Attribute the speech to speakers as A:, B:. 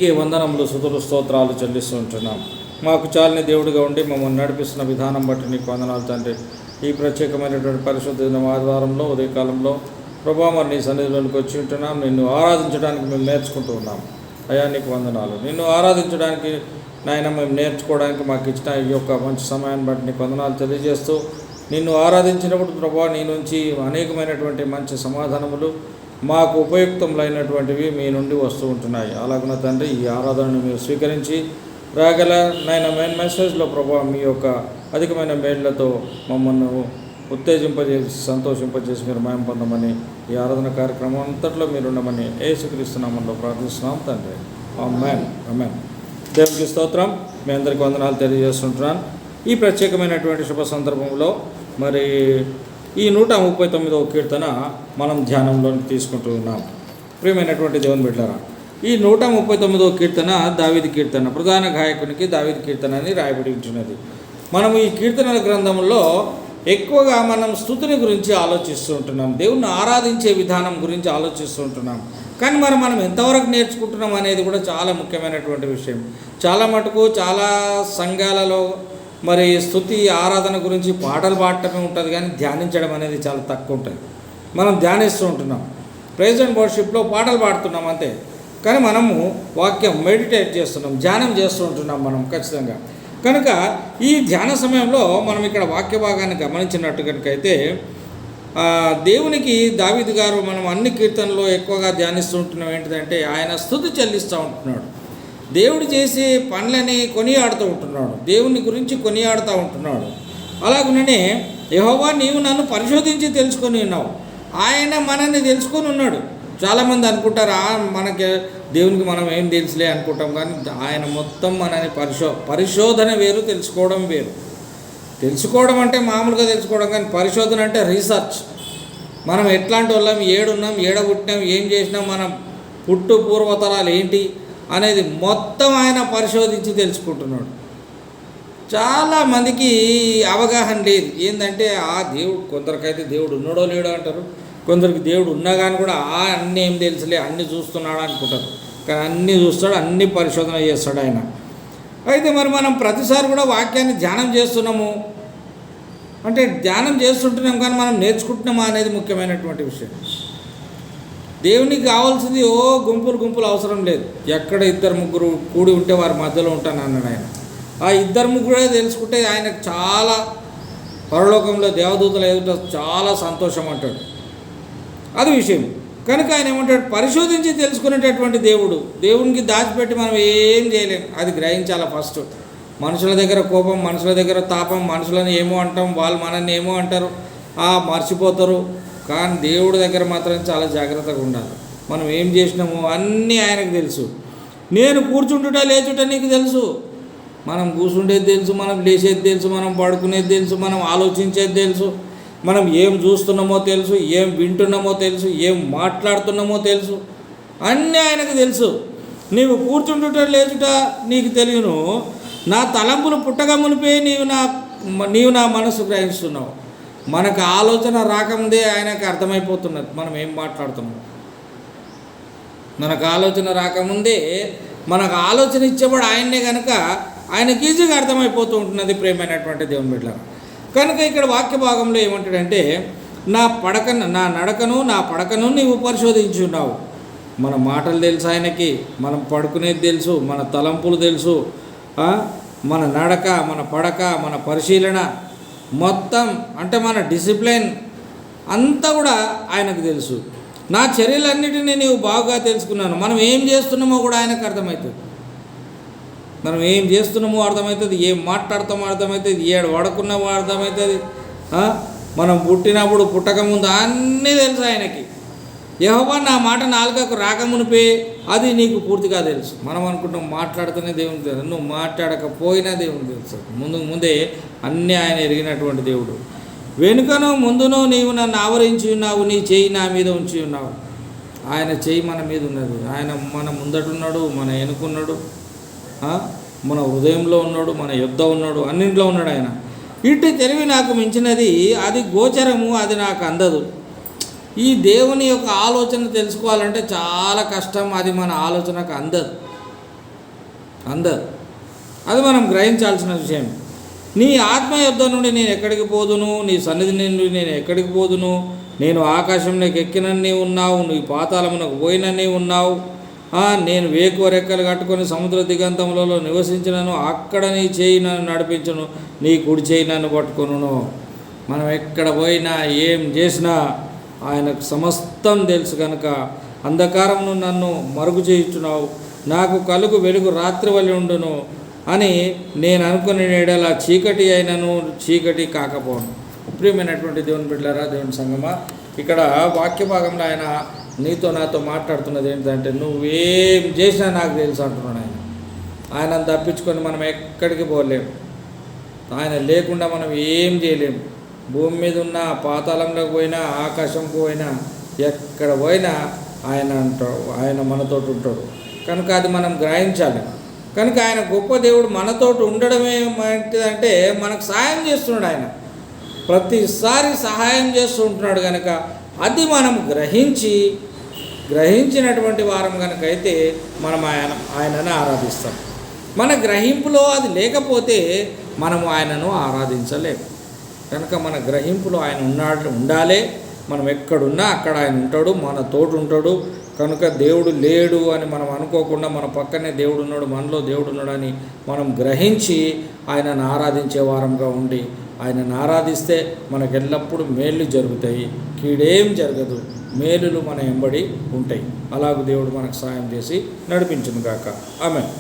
A: నీకే వందనములు స్తుతులు స్తోత్రాలు చెల్లిస్తూ ఉంటున్నాం. మాకు చాలని దేవుడిగా ఉండి మమ్మల్ని నడిపిస్తున్న విధానం బట్టి నీకు వందనాలు తండ్రి. ఈ ప్రత్యేకమైనటువంటి పరిశుద్ధ దినం ఆదివారంలో ఉదయకాలంలో ప్రభా మరి నీ సన్నిధిలోనికి వచ్చి ఉంటున్నాం. నిన్ను ఆరాధించడానికి మేము నేర్చుకుంటూ ఉన్నాం. అయ్యా నీకు వందనాలు. నిన్ను ఆరాధించడానికి నాయన మేము నేర్చుకోవడానికి మాకు ఇచ్చిన ఈ యొక్క మంచి సమయాన్ని బట్టి నీకు వందనాలు తెలియజేస్తూ, నిన్ను ఆరాధించినప్పుడు ప్రభా నీ నుంచి అనేకమైనటువంటి మంచి సమాధానములు మాకు ఉపయుక్తములైనటువంటివి మీ నుండి వస్తూ ఉంటున్నాయి. అలాగున్న తండ్రి ఈ ఆరాధనను మీరు స్వీకరించి రాగల నాయన మెయిన్ మెసేజ్లో ప్రభా మీ యొక్క అధికమైన మేళ్లతో మమ్మల్ని ఉత్తేజింపజేసి సంతోషింపజేసి మీరు మయం పొందమని ఈ ఆరాధన కార్యక్రమం అంతట్లో మీరు ఉండమని యేసుక్రీస్తు నామములో ప్రార్థిస్తున్నాం తండ్రి. ఆమేన్ ఆమేన్. దేవునికి స్తోత్రం. మీ అందరికీ వందనాలు తెలియజేస్తుంటున్నాను. ఈ ప్రత్యేకమైనటువంటి శుభ సందర్భంలో మరి ఈ 139వ కీర్తన మనం ధ్యానంలోకి తీసుకుంటూ ఉన్నాం. ప్రియమైనటువంటి దేవుని బిడ్డలారా, ఈ 139వ కీర్తన దావీదు కీర్తన, ప్రధాన గాయకునికి దావీదు కీర్తన అని రాయబడి ఉంటున్నది. మనం ఈ కీర్తనల గ్రంథంలో ఎక్కువగా మనం స్తుతిని గురించి ఆలోచిస్తూ ఉంటున్నాం, దేవుణ్ణి ఆరాధించే విధానం గురించి ఆలోచిస్తూ ఉంటున్నాం. కానీ మనం ఎంతవరకు నేర్చుకుంటున్నాం అనేది కూడా చాలా ముఖ్యమైనటువంటి విషయం. చాలా మటుకు చాలా సంఘాలలో మరి స్తుతి ఆరాధన గురించి పాటలు పాడటమే ఉంటుంది, కానీ ధ్యానించడం అనేది చాలా తక్కువ ఉంటుంది. మనం ధ్యానిస్తూ ఉంటున్నాం, ప్రైజ్ అండ్ వర్షిప్లో పాటలు పాడుతున్నాం అంతే. కానీ మనము వాక్యం మెడిటేట్ చేస్తున్నాం, ధ్యానం చేస్తూ ఉంటున్నాం మనం ఖచ్చితంగా. కనుక ఈ ధ్యాన సమయంలో మనం ఇక్కడ వాక్య భాగాన్ని గమనించినట్టు కనుకైతే దేవునికి దావీదు గారు మనం అన్ని కీర్తనలో ఎక్కువగా ధ్యానిస్తూ ఉంటున్నాం ఏంటిదంటే ఆయన స్తుతి చెల్లిస్తూ ఉంటున్నాడు. దేవుడు చేసే పనులని కొనియాడుతూ ఉంటున్నాడు, దేవుని గురించి కొనియాడుతూ ఉంటున్నాడు. అలాగనే యెహోవా నీవు నన్ను పరిశోధించి తెలుసుకొని ఉన్నావు. ఆయన మనల్ని తెలుసుకొని ఉన్నాడు. చాలామంది అనుకుంటారు మనకి దేవునికి మనం ఏం తెలుసులే అనుకుంటాం, కానీ ఆయన మొత్తం మనని పరిశోధన వేరు, తెలుసుకోవడం వేరు. తెలుసుకోవడం అంటే మామూలుగా తెలుసుకోవడం, కానీ పరిశోధన అంటే రీసెర్చ్. మనం ఎట్లాంటి వాళ్ళం, ఏడున్నాం, పుట్టినాం, ఏం చేసినాం, మనం పుట్టు పూర్వతరాలు ఏంటి అనేది మొత్తం ఆయన పరిశోధించి తెలుసుకుంటున్నాడు. చాలామందికి అవగాహన లేదు. ఏంటంటే దేవుడు, కొందరికైతే దేవుడు ఉన్నాడో లేడో అంటారు, కొందరికి దేవుడు ఉన్నా కానీ కూడా అన్నీ ఏం తెలుసులే, అన్నీ చూస్తున్నాడు అనుకుంటారు. కానీ అన్నీ చూస్తాడు, అన్నీ పరిశోధన చేస్తాడు ఆయన. అయితే మరి మనం ప్రతిసారి కూడా వాక్యాన్ని ధ్యానం చేస్తున్నాము అంటే ధ్యానం చేస్తుంటున్నాం, కానీ మనం నేర్చుకుంటున్నామా అనేది ముఖ్యమైనటువంటి విషయం. దేవునికి కావాల్సింది గుంపులు అవసరం లేదు. ఎక్కడ 2-3 కూడి ఉంటే వారి మధ్యలో ఉంటాను అన్నాడు ఆయన. ఆ 2-3 తెలుసుకుంటే ఆయనకు చాలా పరలోకంలో దేవదూతలు ఎదుట చాలా సంతోషం అంటాడు. అది విషయం. కనుక ఆయన ఏమంటాడు, పరిశోధించి తెలుసుకునేటటువంటి దేవుడు. దేవునికి దాచిపెట్టి మనం ఏం చేయలేం, అది గ్రహించాలి ఫస్ట్. మనుషుల దగ్గర కోపం, మనుషుల దగ్గర తాపం, మనుషులను ఏమో అంటాం, వాళ్ళు మనల్ని ఏమో అంటారు, మర్చిపోతారు. కానీ దేవుడి దగ్గర మాత్రం చాలా జాగ్రత్తగా ఉండాలి. మనం ఏం చేసినామో అన్నీ ఆయనకు తెలుసు. నేను కూర్చుంటుట లేచుట నీకు తెలుసు. మనం కూర్చుండేది తెలుసు, మనం లేచేది తెలుసు, మనం పడుకునేది తెలుసు, మనం ఆలోచించేది తెలుసు, మనం ఏం చూస్తున్నామో తెలుసు, ఏం వింటున్నామో తెలుసు, ఏం మాట్లాడుతున్నామో తెలుసు, అన్నీ ఆయనకు తెలుసు. నీవు కూర్చుంటుట లేచుట నీకు తెలియను, నా తలంపులు పుట్టగా మునిపే నీవు నా మనసు గ్రహిస్తున్నావు. మనకు ఆలోచన రాకముందే ఆయనకు అర్థమైపోతున్నది మనం ఏం మాట్లాడుతున్నాం. మనకు ఆలోచన రాకముందే మనకు ఆలోచన ఇచ్చేవాడు ఆయన్నే, కనుక ఆయనకి ఈజీగా అర్థమైపోతూ ఉంటున్నది. ప్రేమైనటువంటి దేవుని బిడ్డలారా, కనుక ఇక్కడ వాక్య భాగంలో ఏమంటాడంటే, నా నడకను నా పడకను నీవు పరిశోధించున్నావు. మన మాటలు తెలుసు ఆయనకి, మనం పడుకునేది తెలుసు, మన తలంపులు తెలుసు, మన నడక, మన పడక, మన పరిశీలన మొత్తం అంటే మన డిసిప్లిన్ అంతా కూడా ఆయనకు తెలుసు. నా చర్యలన్నిటినీ నీవు బాగా తెలుసుకున్నాను. మనం ఏం చేస్తున్నామో కూడా ఆయనకు అర్థమవుతుంది. మనం ఏం చేస్తున్నామో అర్థమవుతుంది, ఏం మాట్లాడతామో అర్థమవుతుంది, ఏడు వడకున్నామో అర్థమవుతుంది. మనం పుట్టినప్పుడు పుట్టకముందు అన్నీ తెలుసు ఆయనకి. యెహోవా నా మాట నాలుకకు రాకమునిపే అది నీకు పూర్తిగా తెలుసు. మనం అనుకుంటాం మాట్లాడుతూనే దేవునికి తెలుసు, నువ్వు మాట్లాడకపోయినా దేవునికి తెలుసు. ముందే అన్నీ ఆయన ఎరిగినటువంటి దేవుడు. వెనుకను ముందును నీవు నన్ను ఆవరించి ఉన్నావు, నీ చెయ్యి నా మీద ఉంచి ఉన్నావు. ఆయన చెయ్యి మన మీద ఉన్నది. ఆయన మన ముందటున్నాడు, మన వెనుకున్నాడు, మన హృదయంలో ఉన్నాడు, మన యుద్ధ ఉన్నాడు, అన్నింట్లో ఉన్నాడు ఆయన. ఇటు తెలివి నాకు మించినది, అది గోచరము, అది నాకు అందదు. ఈ దేవుని యొక్క ఆలోచన తెలుసుకోవాలంటే చాలా కష్టం, అది మన ఆలోచనకు అందదు. అందరు. అది మనం గ్రహించాల్సిన విషయం. నీ ఆత్మ యుద్ధ నుండి నేను ఎక్కడికి పోదును, నీ సన్నిధి నుండి నేను ఎక్కడికి పోదును, నేను ఆకాశంలోకి ఎక్కినన్నీ ఉన్నావు, నీ పాతాళమునకు పోయినన్నీ ఉన్నావు, నేను వేకువ రెక్కలు కట్టుకొని సముద్ర దిగంతములలో నివసించినను, అక్కడ నీ చేయి నన్ను నడిపించును, నీ కుడి చేయి నన్ను పట్టుకొనును. మనం ఎక్కడ పోయినా ఏం చేసినా ఆయనకు సమస్తం తెలుసు కనుక, అంధకారమును నన్ను మరుగు చేయుచున్నావు, నాకు కలుగు వెలుగు రాత్రి వలె ఉండును అని నేను అనుకునే ఎడల చీకటి అయినను చీకటి కాకపోను. ప్రియమైనటువంటి దేవుని బిడ్డలారా, దేవుని సంగమా, ఇక్కడ వాక్య భాగంలో ఆయన నీతో నాతో మాట్లాడుతున్నది ఏంటంటే, నువ్వేం చేసినా నాకు తెలుసు అంటున్నాడు ఆయన. ఆయనను తప్పించుకొని మనం ఎక్కడికి పోలేము, ఆయన లేకుండా మనం ఏం చేయలేము. భూమి మీద ఉన్న పాతాళంలోకి పోయినా, ఆకాశంకు పోయినా, ఎక్కడ పోయినా ఆయన అంటాడు, ఆయన మనతోటి ఉంటాడు. కనుక అది మనం గ్రహించాలి. కనుక ఆయన గొప్ప దేవుడు మనతోటి ఉండడమే ఏంటిదంటే మనకు సహాయం చేస్తున్నాడు. ఆయన ప్రతిసారి సహాయం చేస్తూ ఉంటున్నాడు. కనుక అది మనం గ్రహించినటువంటి వారం కనుక అయితే మనం ఆయనను ఆరాధిస్తాం. మన గ్రహింపులో అది లేకపోతే మనము ఆయనను ఆరాధించలేము. కనుక మన గ్రహింపులో ఆయన ఉండాలి. మనం ఎక్కడున్నా అక్కడ ఆయన ఉంటాడు, మన తోడు ఉంటాడు. కనుక దేవుడు లేడు అని మనం అనుకోకుండా, మన పక్కనే దేవుడు ఉన్నాడు, మనలో దేవుడు ఉన్నాడు అని మనం గ్రహించి ఆయనను ఆరాధించే వారంగా ఉండి ఆయనను ఆరాధిస్తే మనకు ఎల్లప్పుడూ మేళ్ళు జరుగుతాయి, కీడేం జరగదు, మేలులు మన వెంబడి ఉంటాయి. అలాగూ దేవుడు మనకు సహాయం చేసి నడిపించును గాక. ఆమేన్.